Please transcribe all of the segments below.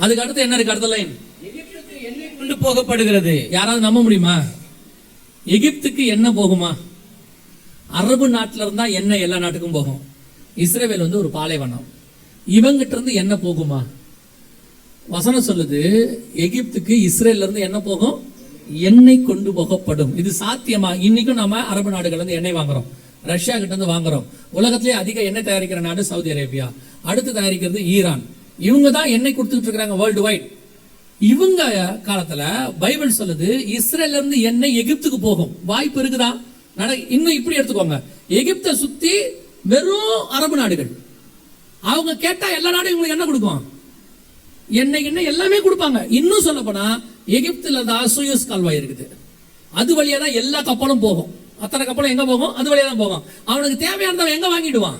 அதுக்கு அடுத்து என்ன இருக்கு? அடுத்த லைன், எகிப்துக்கு எண்ணெய் கொண்டு போகப்படுகிறது. யாராவது நம்ப முடியுமா? எகிப்துக்கு என்ன போகுமா? அரபு நாட்டில இருந்தா என்ன எல்லா நாட்டுக்கும் போகும். இஸ்ரவேல் ஒரு பாலைவனம், இவங்கிட்ட இருந்து என்ன போகுமா? வசனம் சொல்லுது, எகிப்துக்கு இஸ்ரேல்ல இருந்து என்ன போகும்? எண்ணெய் கொண்டு போகப்படும். இது சாத்தியமா? இன்னைக்கும் நம்ம அரபு நாடுகள் இருந்து எண்ணெய் வாங்குறோம், ரஷ்யா கிட்ட இருந்து வாங்குறோம். உலகத்திலேயே அதிக எண்ணெய் தயாரிக்கிற நாடு சவுதி அரேபியா, அடுத்து தயாரிக்கிறது ஈரான். இவங்க தான் எண்ணெய் கொடுத்துட்டு இருக்காங்க வேர்ல்டு வைட். இவங்க காலத்துல பைபிள் சொல்லுது இஸ்ரேல்ல இருந்து எண்ணெய் எகிப்துக்கு போகும். வாய்ப்பு இருக்குதா? இன்னும் இப்படி எடுத்துக்கோங்க, எகிப்தை சுத்தி வெறும் அரபு நாடுகள். அவங்க கேட்டா எல்லா நாடும் இவங்களுக்கு என்ன கொடுக்கும்? எண்ணெய் எல்லாமே கொடுப்பாங்க. இன்னும் சொல்ல போனா எகிப்துல தான் சூயஸ் கால்வாய் இருக்குது, அது வழியா தான் எல்லா கப்பலும் போகும். அத்தனை கப்பலும் எங்க போகும்? அது வழியா தான் போகும். அவனுக்கு தேவையானவன் எங்க வாங்கிடுவான்?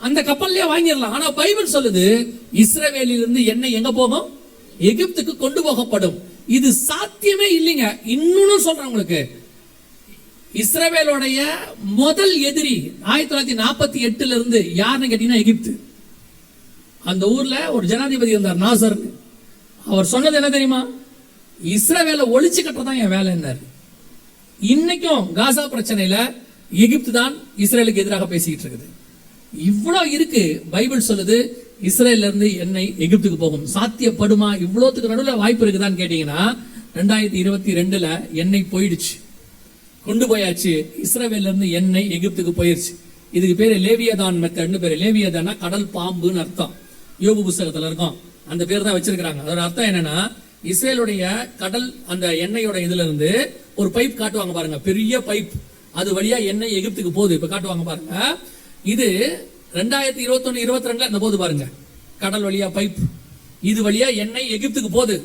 அந்த கப்பல்லையே வாங்கிடலாம். ஆனா பைபிள் சொல்லுது இஸ்ரவேலிலிருந்து எண்ணெய் எங்க போகும்? எகிப்துக்கு கொண்டு போகப்படும். இது சாத்தியமே இல்லைங்க. இன்னும் சொல்றேன் உங்களுக்கு, இஸ்ரவேலுடைய முதல் எதிரி 1948 இருந்து யாருன்னு கேட்டீங்கன்னா எகிப்து. அந்த ஊர்ல ஒரு ஜனாதிபதி இருந்தார், நாசர். அவர் சொன்னது என்ன தெரியுமா? இஸ்ரவேலை ஒழிச்சு கட்டுறதான் என் வேலை என்ன. இன்னைக்கும் காசா பிரச்சனையில எகிப்து தான் இஸ்ரேலுக்கு எதிராக பேசிக்கிட்டு இருக்குது. இவ்வளவு இருக்கு. பைபிள் சொல்லுது இஸ்ரேல்ல இருந்து எண்ணெய் எகிப்துக்கு போகும். சாத்தியப்படுமா? இவ்வளவுக்கு நடுவில் வாய்ப்பு இருக்குதான்னு கேட்டீங்கன்னா 2022 எண்ணெய் போயிடுச்சு, கொண்டு போயாச்சு. இஸ்ரேல்ல இருந்து எண்ணெய் எகிப்துக்கு போயிருச்சு. இதுக்கு பேரு லேவியதான் மெத்தட்னு பேரு. லேவியதானா கடல் பாம்புன்னு அர்த்தம். யோபு புஸ்தகத்துல இருக்கும், அந்த பேர் தான் வச்சிருக்காங்க. அதோட அர்த்தம் என்னன்னா, இஸ்ரேலுடைய கடல் அந்த எண்ணெயோட இதுல இருந்து ஒரு பைப் காட்டுவாங்க பாருங்க, பெரிய பைப், அது வழியா எண்ணெய் எகிப்துக்கு போகுது. இப்ப காட்டுவாங்க பாருங்க, இது 2021-22 அந்த போது பாருங்க, கடல் வழியா பைப், இது வழியா எண்ணெய் எகிப்துக்கு போகுது.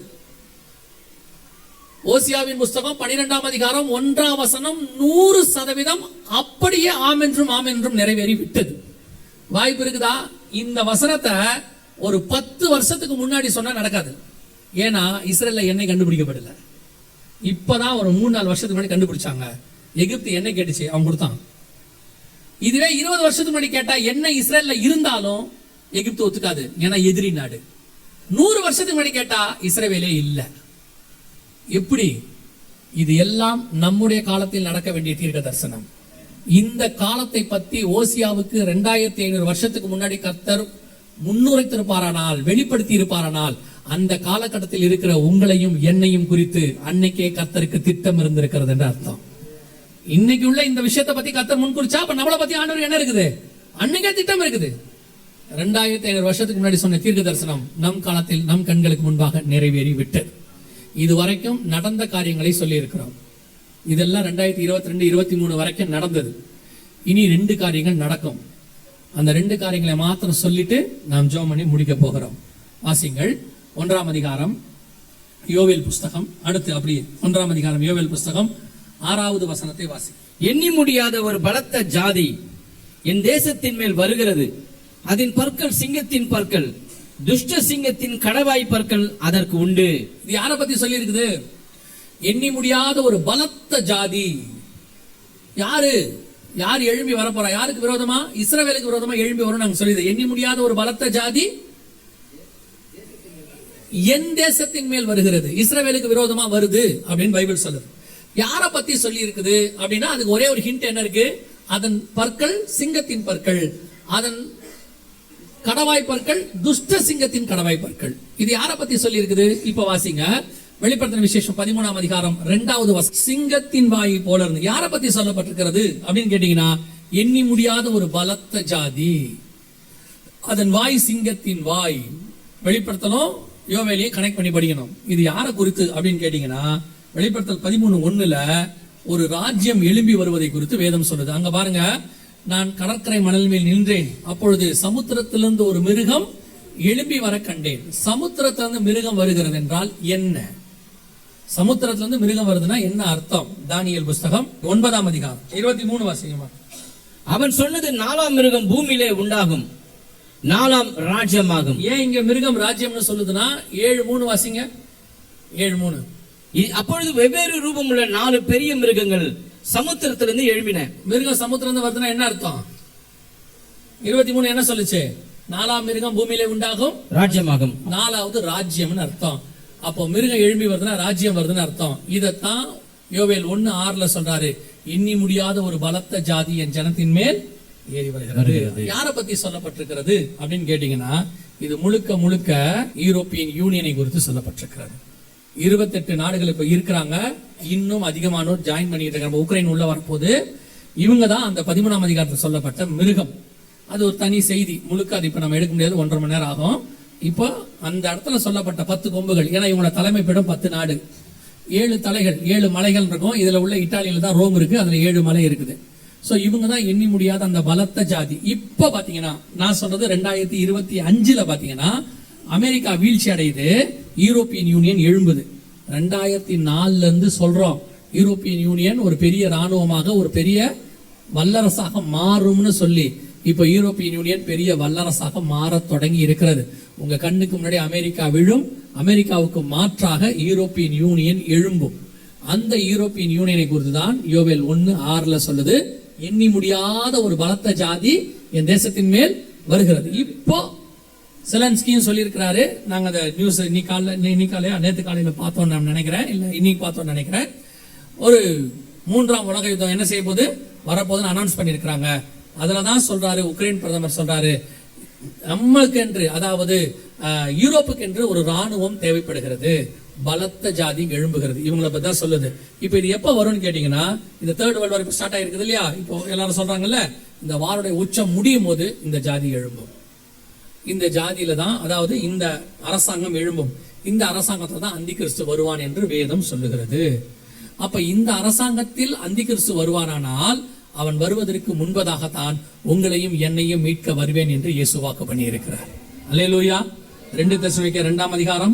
ஓசியாவின் புஸ்தகம் 12ஆம் அதிகாரம் 1ஆம் வசனம் 100% அப்படியே ஆமென்றும் ஆமென்றும் நிறைவேறி விட்டது. வாய்ப்பு இருக்குதா? இந்த வசனத்தை ஒரு 10 வருஷத்துக்கு முன்னாடி சொன்னா நடக்காது. ஏன்னா இஸ்ரேல்ல எண்ணெய் கண்டுபிடிக்கப்படல. இப்பதான் ஒரு 3-4 வருஷத்துக்கு முன்னாடி கண்டுபிடிச்சாங்க. எகிப்து எண்ணெய் கேட்டுச்சு, அவன் கொடுத்தான். இதுவே 20 வருஷத்துக்கு முன்னாடி கேட்டா எண்ணெய் இஸ்ரேல்ல இருந்தாலும் எகிப்து ஒத்துக்காது, ஏன்னா எதிரி நாடு. 100 வருஷத்துக்கு முன்னாடி கேட்டா இஸ்ரேலே இல்ல. எப்படி? இது எல்லாம் நம்முடைய காலத்தில் நடக்க வேண்டிய தீர்க்க தரிசனம். இந்த காலத்தை பத்தி ஓசியாவுக்கு 2500 வருஷத்துக்கு முன்னாடி கர்த்தர் முன்னுரைத்திருப்பாரானால், வெளிப்படுத்தி இருப்பாரானால், அந்த காலகட்டத்தில் இருக்கிற உங்களையும் என்னையும் குறித்து அன்னைக்கே கர்த்தருக்கு திட்டம் இருந்திருக்கிறது என்று அர்த்தம். இன்னைக்கு உள்ள இந்த விஷயத்தை பத்தி கர்த்தர் முன்குறிச்சா, அப்ப நம்மளை பத்தி ஆண்டவர் என்ன இருக்குது? அன்னைக்கே திட்டம் இருக்குது. 2500 வருஷத்துக்கு முன்னாடி சொன்ன தீர்க்க தரிசனம் நம் காலத்தில் நம் கண்களுக்கு முன்பாக நிறைவேறி விட்டது. இதுவரைக்கும் நடந்த காரியங்களை சொல்லி இருக்கிறோம். இதெல்லாம் 2022-23 வரைக்கும் நடந்தது. இனி 2 காரியங்கள் நடக்கும். அந்த 2 காரியங்களை மாத்திரம் சொல்லிட்டு நாம் ஜெபம் பண்ணி முடிக்க போகிறோம். வாசிங்கள் 1ஆம் அதிகாரம் யோவேல் புஸ்தகம். அடுத்து அப்படியே 1ஆம் அதிகாரம் யோவேல் புஸ்தகம் 6வது வசனத்தை வாசி. எண்ணி முடியாத ஒரு பலத்த ஜாதி என் தேசத்தின் மேல் வருகிறது. அதன் பற்கள் சிங்கத்தின் பற்கள், துஷ்ட சிங்கத்தின் கடவாய் பற்கள் அதற்கு உண்டு. இது யாரை பத்தி சொல்லி இருக்குது? எண்ணி முடியாத ஒரு பலத்த ஜாதி. யாரு யார் எழும்பி வரப்போறா? யாருக்கு விரோதமா? இஸ்ரவேலுக்கு விரோதமா எழும்பி வரும். நாங்க சொல்லிது, எண்ணி முடியாத ஒரு பலத்த ஜாதி என் தேசத்தின் மேல் வருகிறது, இஸ்ரவேலுக்கு விரோதமா வருது அப்படின்னு பைபிள் சொல்லுது. யாரை பத்தி சொல்லி இருக்குது அப்படின்னா, அதுக்கு ஒரே ஒரு ஹிண்ட் என்ன இருக்கு? அதன் பற்கள் சிங்கத்தின் பற்கள், அதன் கடவாய் பற்கள் துஷ்ட சிங்கத்தின் கடவாய் பற்கள். இது யாரை பத்தி சொல்லி இருக்குது? இப்ப வாசிங்க, வெளிப்படுத்தின விசேஷம் 13ஆம் அதிகாரம் 2வது வசனம். சிங்கத்தின் வாய் போல இருந்து யாரை பத்தி சொல்லப்பட்டிருக்கிறது அப்படின்னு கேட்டீங்கன்னா, எண்ணி முடியாத ஒரு பலத்த ஜாதி, அதன் வாய் சிங்கத்தின் வாய். வெளிப்படுத்தலும் யோவேலையும் கனெக்ட் பண்ணி படிக்கணும். இது யாரை குறித்து அப்படின்னு கேட்டீங்கன்னா, வெளிப்படுத்தல் 13:1 ஒரு ராஜ்யம் எழும்பி வருவதை குறித்து வேதம் சொல்லுது. அங்க பாருங்க, நான் கடற்கரை மணல் மேல் நின்றேன், அப்பொழுது சமுத்திரத்திலிருந்து ஒரு மிருகம் எழும்பி வர கண்டேன். சமுத்திரத்திலிருந்து மிருகம் வருகிறது என்றால் என்ன? சமுத்திரத்திலிருந்து மிருகம் வருதுன்னா என்ன அர்த்தம்? தானியேல் புஸ்தகம் 9ஆம் அதிகாரம் 23 வாசிங்கம்மா. அவன் சொன்னது 4ஆம் மிருகம் பூமியிலே உண்டாகும், 4ஆம் ராஜ்யமாகும். ஏன் இங்க மிருகம் ராஜ்யம்னு சொல்லுதுன்னா 7:3 வாசிங்க. 7:3. அப்பொழுது வெவ்வேறு ரூபம் உள்ள 4 பெரிய மிருகங்கள் சமுத்திரத்திலிருந்து எழும்பின. மிருகம் சமுத்திரம் வருதுன்னா என்ன அர்த்தம்? 23 என்ன சொல்லுச்சு? நாலாம் மிருகம் பூமியிலே உண்டாகும், ராஜ்யமாகும். 4வது ராஜ்யம்னு அர்த்தம். அப்போ மிருகம் எழும்பி வருதுன்னா ராஜ்யம் வருதுன்னு அர்த்தம். இதத்தான் யோவேல் 1:6 சொல்றாரு, எண்ணி முடியாத ஒரு பலத்த ஜாதி என் ஜனத்தின் மேல் ஏறி வருகிறது. யாரை பத்தி சொல்லப்பட்டிருக்கிறது அப்படின்னு கேட்டீங்கன்னா, இது முழுக்க முழுக்க யூரோப்பியன் யூனியனை குறித்து சொல்லப்பட்டிருக்கிறது. 28 நாடுகள் இப்ப இருக்கிறாங்க, இன்னும் அதிகமானோர் ஜாயின் பண்ணிட்டு இருக்காங்க. உக்ரைன் உள்ள வரப்போது இவங்க தான் அந்த 13ஆம் அதிகாரத்தில் சொல்லப்பட்ட மிருகம். அது ஒரு தனி செய்தி, முழுக்க அது இப்ப நம்ம எடுக்க முடியாது, 1.5 மணி நேரம் ஆகும். இப்போ அந்த இடத்துல சொல்லப்பட்ட 10 கொம்புகள், ஏன்னா இவங்களோட தலைமைப்பிடம் 10 நாடு, 7 தலைகள், 7 மலைகள் இருக்கும். இதுல உள்ள இத்தாலியில தான் ரோம் இருக்கு, அதுல 7 மலை இருக்குது. சோ இவங்க தான் எண்ணி முடியாத அந்த பலத்த ஜாதி. இப்ப பாத்தீங்கன்னா நான் சொல்றது 2025 பாத்தீங்கன்னா அமெரிக்கா வீழ்ச்சி அடையுது, யூரோப்பியன் யூனியன் எழும்புது. 2004 இருந்து சொல்றோம் யூரோப்பியன் யூனியன் ஒரு பெரிய ராணுவமாக ஒரு பெரிய வல்லரசாக மாறும்னு சொல்லி, இப்ப யூரோப்பியன் யூனியன் பெரிய வல்லரசாக மாற தொடங்கி இருக்கிறது. உங்க கண்ணுக்கு முன்னாடி அமெரிக்கா விழும், அமெரிக்காவுக்கு மாற்றாக யூரோப்பியன் யூனியன் எழும்பும். அந்த யூரோப்பியன் யூனியனை குறித்து தான் யோவேல் 1:6 சொல்லுது, எண்ணி முடியாத ஒரு பலத்த ஜாதி என் தேசத்தின் மேல் வருகிறது. இப்போ செலன்ஸ்கியும் சொல்லியிருக்கிறாரு. நாங்க அந்த நியூஸ் நேத்து காலையில பார்த்தோம் நான் நினைக்கிறேன், இல்ல இன்னைக்கு பார்த்தோம் நினைக்கிறேன். ஒரு 3ஆம் உலக யுத்தம் என்ன செய்ய போது வரப்போதுன்னு அனௌன்ஸ் பண்ணியிருக்கிறாங்க. அதுலதான் சொல்றாரு, உக்ரைன் பிரதமர் சொல்றாரு, நம்மளுக்கு என்று, அதாவது யூரோப்புக்கு என்று ஒரு ராணுவம் தேவைப்படுகிறது, பலத்த ஜாதி எழும்புகிறது. இவங்களை பத்தி தான் சொல்லுது. இப்ப இது எப்ப வரும்னு கேட்டீங்கன்னா, இந்த 3rd வேர்ல்ட் வார் இப்ப ஸ்டார்ட் ஆயிருக்குது இல்லையா, இப்போ எல்லாரும் சொல்றாங்கல்ல, இந்த வாருடைய உச்சம் முடியும் போது இந்த ஜாதி எழும்பும். இந்த ஜாதியில தான், அதாவது இந்த அரசாங்கம் எழும்பும். இந்த அரசாங்கத்துல தான் அந்தி கிறிஸ்து வருவான் என்று வேதம் சொல்லுகிறது. அப்ப இந்த அரசாங்கத்தில் அந்தி கிறிஸ்து வருவானானால் அவன் வருவதற்கு முன்பதாகத்தான் உங்களையும் என்னையும் மீட்க வருவேன் என்று இயேசு வாக்கு பண்ணி இருக்கிறார். அல்லேலூயா. 2 தெசலோனிக்கேயர் 2ஆம் அதிகாரம்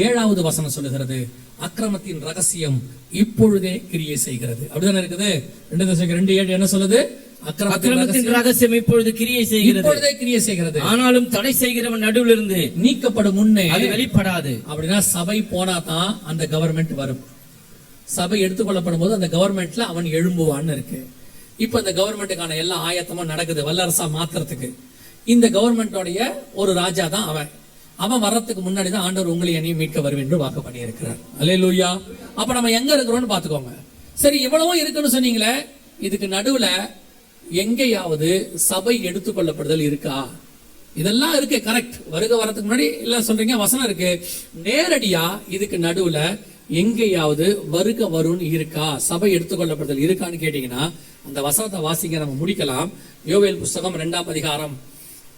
7வது வசனம் சொல்லுகிறது, அக்கிரமத்தின் ரகசியம் இப்பொழுதே கிரியை செய்கிறது. அப்படிதானே இருக்குது. 2 தெசலோனிக்கேயர் 2:7 என்ன சொல்லுது? அக்கிரமத்தின் ரகசியம் இப்பொழுது கிரியை செய்கிறது, இப்பொழுதே கிரியை செய்கிறது. ஆனாலும் தடை செய்கிறவன் நடுவில் இருந்து நீக்கப்படும் முன்னே அது வெளிப்படாது. அப்படின்னா சபை போனா தான் அந்த கவர்மெண்ட் வரும். சபை எடுத்துக்கொள்ளப்படும் போது அந்த கவர்மெண்ட்ல அவன் எழும்புவான்னு இருக்கு. இப்ப இந்த கவர்மெண்ட்டுக்கான எல்லா ஆயத்தமும் நடக்குது, வல்லரசா மாத்துறதுக்கு. இந்த கவர்மெண்டோடைய ஒரு ராஜா தான் அவன் வர்றதுக்கு முன்னாடி தான் ஆண்டவர் உங்களை என்னையும் மீட்க வருவேன் என்று வாக்கு பண்ணி இருக்கிறார். அல்லேலூயா. அப்ப நம்ம எங்க இருக்கிறோம்னு பாத்துக்கோங்க. சரி, இவ்வளவும் இருக்குன்னு சொன்னீங்களே, இதுக்கு நடுவுல எங்கேயாவது சபை எடுத்துக்கொள்ளப்படுதல் இருக்கா? இதெல்லாம் இருக்கு, கரெக்ட். வரதுக்கு முன்னாடி இல்ல சொல்றீங்க, வசனம் இருக்கு. நேரடியா இதுக்கு நடுவுல எங்கேயாவது வருக வரும்னு இருக்கா, சபை எடுத்துக்கொள்ளப்படுதல் இருக்கான்னு கேட்டீங்கன்னா, அந்த வசனத்தை வாசிங்க, நம்ம முடிக்கலாம். யோவேல் புஸ்தகம் 2ஆம் அதிகாரம்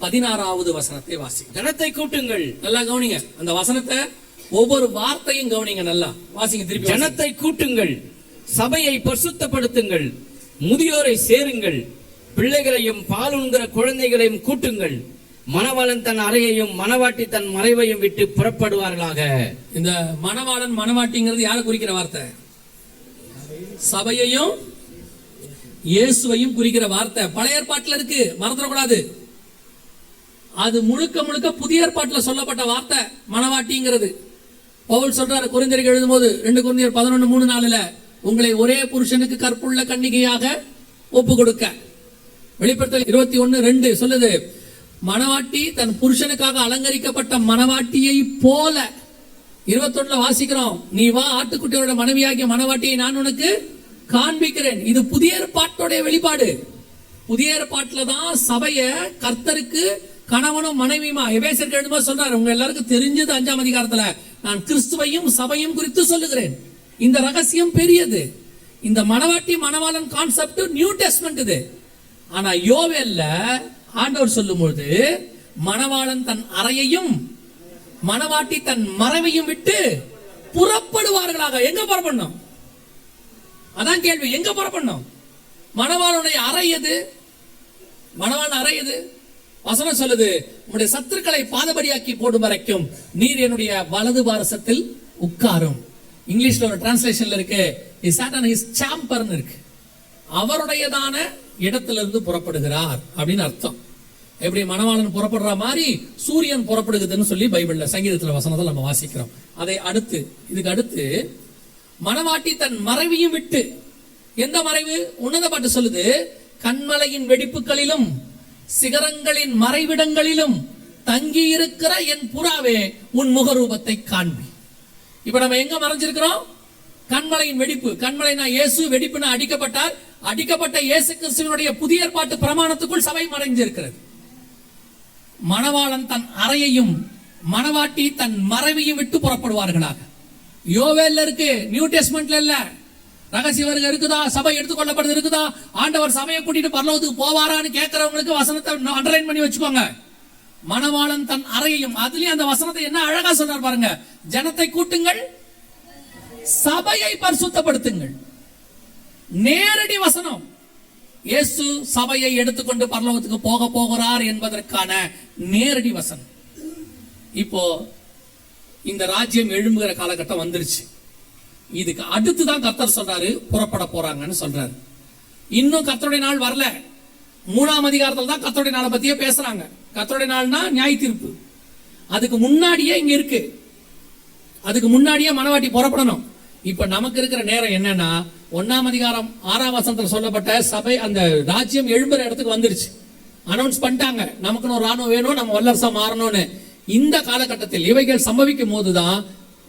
16வது வசனத்தை வாசிங்க. ஜனத்தை கூட்டுங்கள். நல்லா கவனிங்க, அந்த வசனத்தை ஒவ்வொரு வார்த்தையும் கவனிங்க, நல்லா வாசிங்க திருப்பி. ஜனத்தை கூட்டுங்கள், சபையை பரிசுத்தப்படுத்துங்கள், முதியோரை சேருங்கள், பிள்ளைகளையும் பாலுண்கிற குழந்தைகளையும் கூட்டுங்கள், மணவாளன் தன் அறையையும் மணவாட்டி தன் மறைவையும் விட்டு புறப்படுவார்களாக. இந்த மணவாளன் மணவாட்டிங்கிறது யாரை குறிக்கிற வார்த்தை? சபையையும் இயேசுவையும் குறிக்கிற வார்த்தை. பழைய ஏற்பாட்டுல இருக்கு, மறந்துடக்கூடாது. அது முழுக்க முழுக்க புதிய ஏற்பாட்டுல சொல்லப்பட்ட வார்த்தை மணவாட்டிங்கிறது. பவுல் சொல்றாரு கொரிந்தியருக்கு எழுதும்போது 2 கொரிந்தியர் 11:3-4 உங்களை ஒரே புருஷனுக்கு கற்புள்ள கன்னிகையாக ஒப்பு கொடுக்க. வெளிப்படுத்தல் 21:2 சொல்லுது, மணவாட்டி தன் புருஷனுக்காக அலங்கரிக்கப்பட்ட மணவாட்டியை போல. 21 வாசிக்கிறோம், நீ வா ஆட்டுக்குட்டியோட மனைவியாகிய மணவாட்டியை நான் உனக்கு காண்பிக்கிறேன். இது புதிய ஏற்பாட்டோட வெளிப்பாடு. புதிய ஏற்பாட்டுல தான் சபைய கர்த்தருக்கு கணவனும் மனைவியுமா எபேசியருக்கு எழுதும்போது சொல்றாரு, உங்க எல்லாருக்கும் தெரிஞ்சது 5ஆம் அதிகாரத்துல, நான் கிறிஸ்துவையும் சபையும் குறித்து சொல்லுகிறேன். இந்த ரகசியம் பெரியது. இந்த மணவாட்டி மணவாளன் கான்செப்ட் நியூ டெஸ்ட்மென்ட் இது. ஆனா யோவேல்ல ஆண்டவர் சொல்லும்போது மணவாளன் தன் அறையையும் மணவாட்டி தன் மறைவையும் விட்டு புறப்படுவார்களாக. எங்க புறப்படணும்? அதான் கேள்வி, எங்க புறப்படணும்? மணவாளனுடைய அறை எது? மணவாளன் அறை எது? வசனம் சொல்லுது, உன்னுடைய சத்துருக்களை பாதபடியாக்கி போடும் வரைக்கும் நீர் என்னுடைய வலது பாரசத்தில் உட்காரும். இங்கிலீஷ்ல ஒரு டிரான்ஸ்லேஷன்ல இருக்கு, he sat on his chamber ன்னு இருக்கு. அவருடையதான இடத்திலிருந்து புறப்படுகிறார் அப்படின்னு அர்த்தம். எப்படி மணவாளன் புறப்படுற மாதிரி சூரியன் புறப்படுகுதுன்னு சொல்லி பைபிள்ல சங்கீதத்துல வசனத்துல நம்ம வாசிக்கிறோம். அதை அடுத்து இதுக்கு அடுத்து மணவாட்டி தன் மறைவையும் விட்டு. எந்த மறைவு? உன்னத பாட்டு சொல்லுது, கண்மலையின் வெடிப்புகளிலும் சிகரங்களின் மறைவிடங்களிலும் தங்கி இருக்கிற என் புறாவே உன் முகரூபத்தை காண்பி. இப்ப நம்ம எங்க மறைஞ்சிருக்கிறோம்? கண்மலையின் வெடிப்பு. கண்மலைனா இயேசு, வெடிப்புனா அடிக்கப்பட்டார். அடிக்கப்பட்ட இயேசு கிறிஸ்துவினுடைய புதிய ஏற்பாட்டு பிரமாணத்துக்குள் சபை மறைஞ்சிருக்கிறது. மணவாளன் தன் அறையையும் மணவாட்டி தன் மறைவையும் விட்டு புறப்படுவார்களாக. யோவேல்ல இருக்கு, நியூ டெஸ்ட்மென்ட்ல இல்ல. ரகசிய வருகை இருக்குதா, சபை எடுத்துக்கொள்ளப்படுது இருக்குதா, ஆண்டவர் சபையை கூட்டிட்டு பரலோகத்துக்கு போவாரான்னு கேட்கிறவங்களுக்கு வசனத்தை அண்டர்லைன் பண்ணி வச்சுக்கோங்க. மணவாளன் தன் அறையையும், அதுலயும் அந்த வசனத்தை என்ன அழகா சொல்றார் பாருங்க. ஜனத்தை கூட்டுங்கள், சபையை பரிசுத்தப்படுத்துங்கள். நேரடி வசனம். இயேசு சபையை எடுத்துக்கொண்டு பரலோகத்துக்கு போக போகிறார் என்பதற்கான நேரடி வசனம். இப்போ இந்த ராஜ்யம் எழும்புகிற காலகட்டம் வந்துருச்சு. இதுக்கு அடுத்துதான் கர்த்தர் சொல்றாரு புறப்பட போறாங்கன்னு சொல்றாரு. இன்னும் கர்த்தருடைய நாள் வரல. 3ஆம் அதிகாரத்தில் தான் கர்த்தருடைய நாளை பத்தியே பேசுறாங்க. கர்த்தருடைய நாள்னா நியாய தீர்ப்பு. அதுக்கு முன்னாடியே இங்க இருக்கு. அதுக்கு முன்னாடியே மணவாட்டி புறப்படணும். இப்ப நமக்கு இருக்கிற நேரம் என்னன்னா, 1ஆம் அதிகாரம் 6ஆம் வசனத்தில் சொல்லப்பட்ட சபை அந்த ராஜ்யம் எழும்புற இடத்துக்கு வந்துருச்சு. அனௌன்ஸ் பண்ணிட்டாங்க, நமக்குன்னு ஒரு ராணுவம் வேணும், நம்ம வல்லரசா மாறணும்னு. இந்த காலகட்டத்தில் இவைகள் சம்பவிக்கும் போதுதான்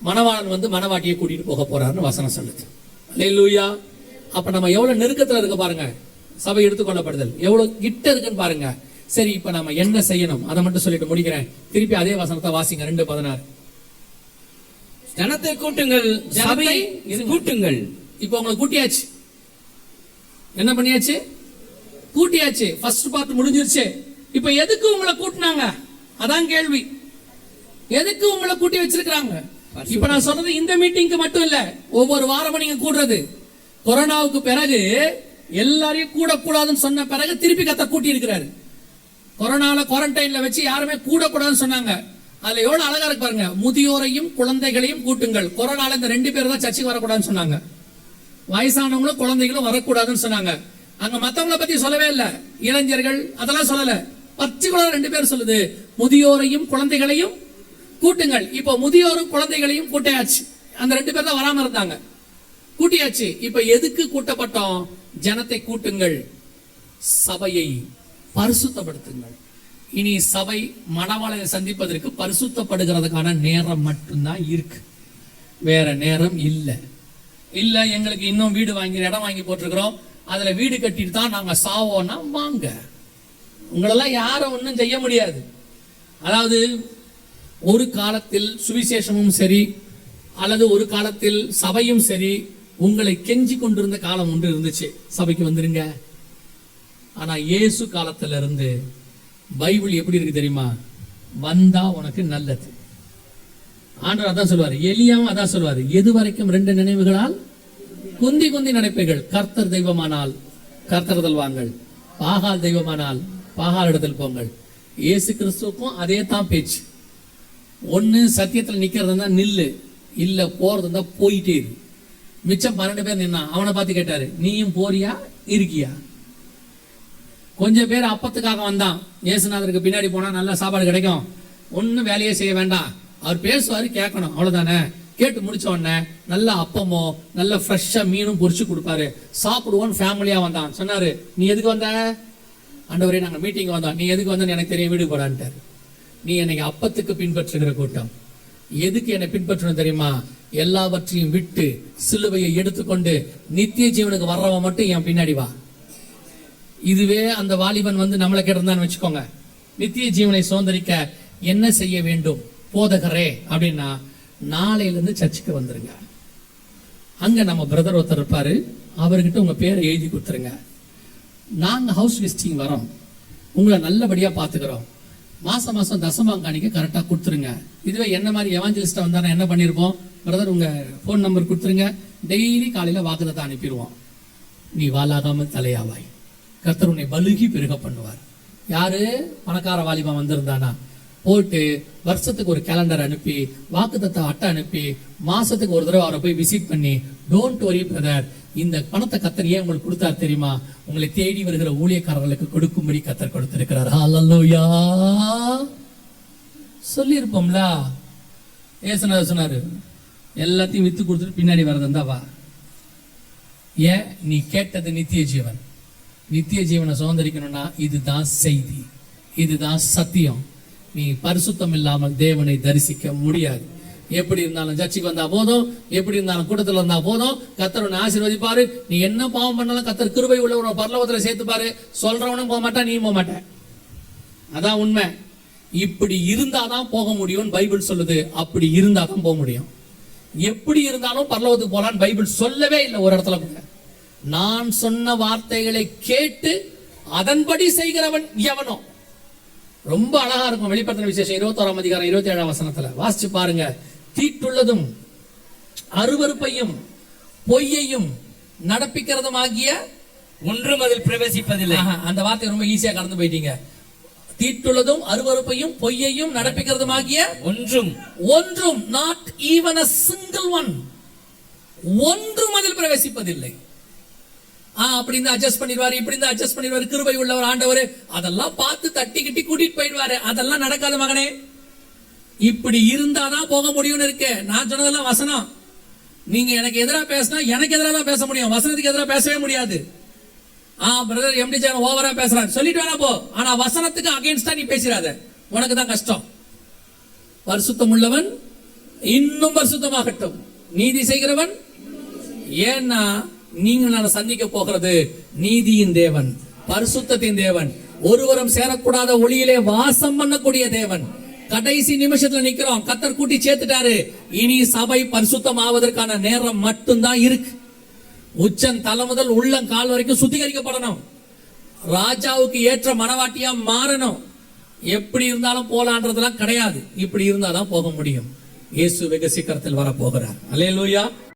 மணவாளன் வந்து மணவாட்டியை கூட்டிட்டு போக போறாருன்னு வசனம் சொல்லுது. அல்லேலூயா. அப்ப நம்ம எவ்வளவு நெருக்கத்துல இருக்க பாருங்க. சபை எடுத்துக்கொள்ளப்படுதல் எவ்வளவு கிட்ட இருக்குன்னு பாருங்க. சரி, இப்ப நம்ம என்ன செய்யணும் அதை மட்டும் சொல்லிட்டு முடிக்கிறேன். திருப்பி அதே வசனத்தை வாசிங்க. 2:16. ஜனத்தை கூட்டுங்கள், சபையை கூட்டுங்கள். இப்ப உங்களை கூட்டியாச்சு. என்ன பண்ணியாச்சு? கூட்டியாச்சு. ஃபர்ஸ்ட் பார்ட் முடிஞ்சிருச்சு. இப்ப எதுக்கு உங்களை கூட்டினாங்க? அதான் கேள்வி. எதுக்கு உங்களை கூட்டி வச்சிருக்காங்க? இப்ப நான் சொல்றது இந்த மீட்டிங்க்கு மட்டும் இல்ல, ஒவ்வொரு வாரமும் நீங்க கூடுறது. கொரோனாவுக்கு பிறகு எல்லாரையும் கூடக்கூடாதுன்னு சொன்ன பிறகு திருப்பி கத்த கூட்டி இருக்கிறாரு. கொரோனால குவாரண்டைன்ல வச்சு யாருமே கூடக்கூடாதுன்னு சொன்னாங்க. அதுல எவ்வளவு அழகா இருக்கு பாருங்க. முதியோரையும் குழந்தைகளையும் கூட்டுங்கள். கொரோனால இந்த 2 பேர் தான் சர்ச்சைக்கு வரக்கூடாதுன்னு சொன்னாங்க. வயசானவங்களும் குழந்தைகளும் வரக்கூடாதுன்னு சொன்னாங்க. அங்க மத்தவங்களை பத்தி சொல்லவே இல்ல. இளைஞர்கள் அதெல்லாம் சொல்லல. பர்டிகுலர் 2 பேர் சொல்லுது, முதியோரையும் குழந்தைகளையும் கூட்டுங்கள். இப்போ முதியோரும் குழந்தைகளையும் கூட்டியாச்சு. அந்த 2 பேர் தான் வராம இருந்தாங்க. கூட்டியாச்சு. இப்ப எதுக்கு கூட்டப்பட்டோம்? ஜனத்தை கூட்டுங்கள், சபையை பரிசுத்தப்படுத்துங்கள். இனி சபை மணவாளனை சந்திப்பதற்கு பரிசுத்தப்படுகிறதுக்கான நேரம் மட்டும்தான் இருக்கு, வேற நேரம் இல்ல. இல்ல எங்களுக்கு இன்னும் வீடு வாங்கி இடம் வாங்கி போட்டிருக்கிறோம், அதுல வீடு கட்டிட்டு தான் நாங்க சாவோம்னா வாங்க. உங்களெல்லாம் யாரும் ஒன்றும் செய்ய முடியாது. அதாவது ஒரு காலத்தில் சுவிசேஷமும் சரி அல்லது ஒரு காலத்தில் சபையும் சரி உங்களை கெஞ்சி கொண்டிருந்த காலம் ஒன்று இருந்துச்சு, சபைக்கு வந்துருங்க. ஆனா இயேசு காலத்துல இருந்து பைபிள் எப்படி இருக்கு தெரியுமா? வந்தா உனக்கு நல்லது. ஆண்டவர் அதான் சொல்லுவாரு, எலியாவும் அதான் சொல்லுவாரு, எது வரைக்கும் 2 நினைவுகளால் குந்தி குந்தி நினைப்பீர்கள். கர்த்தர் தெய்வமானால் கர்த்தரதல் வாங்கள், பாகால் தெய்வமானால் பாகால் இடத்தில் போங்கள். இயேசு கிறிஸ்துவுக்கும் அதே தான் பேச்சு. ஒன்னு சத்தியத்தில் நிக்கிறது தான் நில்லு, இல்ல போறது தான் போயிட்டே இரு. மிச்சம் 12 பேர் நின்னா அவனை பார்த்து கேட்டாரு, நீயும் போறியா இருக்கியா? கொஞ்சம் பேர் அப்பத்துக்காக வந்தான். இயேசுநாதருக்கு பின்னாடி போனா நல்ல சாப்பாடு கிடைக்கும், ஒன்னும் வேலையே செய்ய வேண்டாம், அவர் பேசுவாரு கேட்கணும், அவ்வளவுதானே. கேட்டு முடிச்ச உடனே நல்ல அப்பமோ நல்ல ஃப்ரெஷ்ஷா மீனும் பொரிச்சு கொடுப்பாரு, சாப்பிடுவோம். ஃபேமிலியா வந்தான். சொன்னாரு, நீ எதுக்கு வந்த? ஆண்டவரே நாங்க மீட்டிங் வந்தோம். நீ எதுக்கு வந்தன்னு எனக்கு தெரியும், வீடு போடான்ட்டாரு. நீ என்னை அப்பத்துக்கு பின்பற்றுகிற கூட்டம், எதுக்கு என்னை பின்பற்றணும் தெரியுமா? எல்லாவற்றையும் விட்டு சிலுவையை எடுத்துக்கொண்டு நித்திய ஜீவனுக்கு வர்றவன் மட்டும் என் பின்னாடி வா. இதுவே அந்த வாலிபன் வந்து நம்மளை கேட்டிருந்தான்னு வச்சுக்கோங்க, நித்திய ஜீவனை சுதந்திரிக்க என்ன செய்ய வேண்டும் போதகரே அப்படின்னா, நாளையில இருந்து சர்ச்சுக்கு வந்துருங்க. அங்க நம்ம பிரதர் ஒருத்தர் இருப்பாரு, அவர்கிட்ட உங்க பேரை எழுதி கொடுத்துருங்க. நாங்க ஹவுஸ் விசிட்டிங் வரோம், உங்களை நல்லபடியா பாத்துக்கிறோம், மாசம் மாசம் தசமாங்காணிக்க கரெக்டா கொடுத்துருங்க. இதுவே என்ன மாதிரி எவாஞ்சலிஸ்டா வந்தா என்ன பண்ணிருப்போம், பிரதர் உங்க போன் நம்பர் கொடுத்துருங்க, டெய்லி காலையில வாக்குதத்தை அனுப்பிடுவோம். நீ வாலாகாம தலையாவாய், கர்த்தர் உன்னை பலுகி பெருக பண்ணுவார். யாரு? பணக்கார வாலிபன் வந்திருந்தானா போட்டு வருஷத்துக்கு ஒரு கேலண்டர் அனுப்பி வாக்குத்தத்த அட்டை அனுப்பி மாசத்துக்கு ஒரு தடவை அவரை போய் விசிட் பண்ணி, டோன்ட் வரி பிரதர், இந்த பணத்தை கர்த்தர் ஏன் உங்களுக்கு கொடுத்தாரு தெரியுமா? உங்களை தேடி வருகிற ஊழியக்காரர்களுக்கு கொடுக்கும்படி கர்த்தர் கொடுத்திருக்கிறார். ஹல்லேலூயா சொல்லி இருப்போம்ல. ஏசுநாதர் சொன்னாரு, எல்லாத்தையும் வித்து கொடுத்துட்டு பின்னாடி வரதுந்தா வா. ஏன்? நீ கேட்டது நித்திய ஜீவன். நித்திய ஜீவனை சுதந்திரிக்கணும்னா இதுதான் செய்தி, இதுதான் சத்தியம். நீ பரிசுத்தம் இல்லாமல் தேவனை தரிசிக்க முடியாது. எப்படி இருந்தாலும் சர்ச்சுக்கு வந்தா போதும், எப்படி இருந்தாலும் கூட்டத்தில் வந்தா போதும், கர்த்தர் உன்னை ஆசீர்வதிப்பாரு. நீ என்ன பாவம் பண்ணாலும் கர்த்தர் கிருபை உள்ள ஒரு பரலோகத்துல சேர்த்துப்பாரு. சொல்றவனும் போக மாட்டான், நீ போக மாட்டேன். அதான் உண்மை. இப்படி இருந்தாதான் போக முடியும் பைபிள் சொல்லுது. அப்படி இருந்தாதான் போக முடியும். எப்படி இருந்தாலும் பரலோகத்துக்கு போலான்னு பைபிள் சொல்லவே இல்லை ஒரு இடத்துல கூட. நான் சொன்ன வார்த்தைகளை கேட்டு அதன்படி செய்கிறவன் எவனோ. ரொம்ப அழகா இருக்கும் வெளிப்படுத்தின விசேஷம் 21ஆம் அதிகாரம் 27ஆம் வசனத்துல வாசிச்சு பாருங்க. தீட்டுள்ளதும் அருவருப்பையும் பொய்யையும் நடப்பிக்கிறதுமாகிய ஒன்றும் அதில் பிரவேசிப்பதில்லை. அந்த வார்த்தை ரொம்ப ஈஸியா கடந்து போயிட்டீங்க. தீட்டுள்ளதும் அருவருப்பையும் பொய்யையும் நடப்பிக்கிறதுமாகிய ஒன்றும் not even a single one, ஒன்றும் அதில் பிரவேசிப்பதில்லை. அப்படி இருந்தா அட்ஜஸ்ட் பண்ணிடுவாரு, இப்படி இருந்தா அட்ஜஸ்ட் பண்ணிடுவாரு, கிருபை உள்ளவர் ஆண்டவர், அதெல்லாம் பார்த்து தட்டி கிட்டி கூட்டிட்டு போயிடுவாரு. அதெல்லாம் நடக்காத மகனே. இப்படி இருந்தாதான் போக முடியும்னு இருக்கு. நான் சொன்னதெல்லாம் வசனம். நீங்க எனக்கு எதிராக பேசினா எனக்கு எதிராக தான் பேச முடியும், வசனத்துக்கு எதிராக பேசவே முடியாது. பிரதர் எம்டி ஜான் ஓவரா பேசுறாரு சொல்லிட்டு வேணா போ, ஆனா வசனத்துக்கு அகைன்ஸ்டா நீ பேசிடாத, உனக்கு தான் கஷ்டம். பரிசுத்தம் உள்ளவன் இன்னும் பரிசுத்தமாகட்டும், நீதி செய்கிறவன். ஏன்னா நீங்க நான் சந்திக்க போகிறது நீதியின் தேவன், பரிசுத்தத்தின் தேவன், ஒருவரும் சேரக்கூடாத ஒளியிலே வாசம் பண்ணக்கூடிய தேவன். கடைசி நிமிஷத்துல நிக்கிறோம், கர்த்தர் கூட்டி சேர்த்துட்டாரு. இனி சபை பரிசுத்தம் ஆவதற்கான நேரம் மட்டும்தான் இருக்கு. உச்சன் தலை முதல் உள்ளம் கால் வரைக்கும் சுத்திகரிக்கப்படணும். ராஜாவுக்கு ஏற்ற மனவாட்டியா மாறணும். எப்படி இருந்தாலும் போலான்றதெல்லாம் கிடையாது. இப்படி இருந்தாதான் போக முடியும். இயேசு வெகு சீக்கிரத்தில் வர போகிறார். அல்லேலூயா.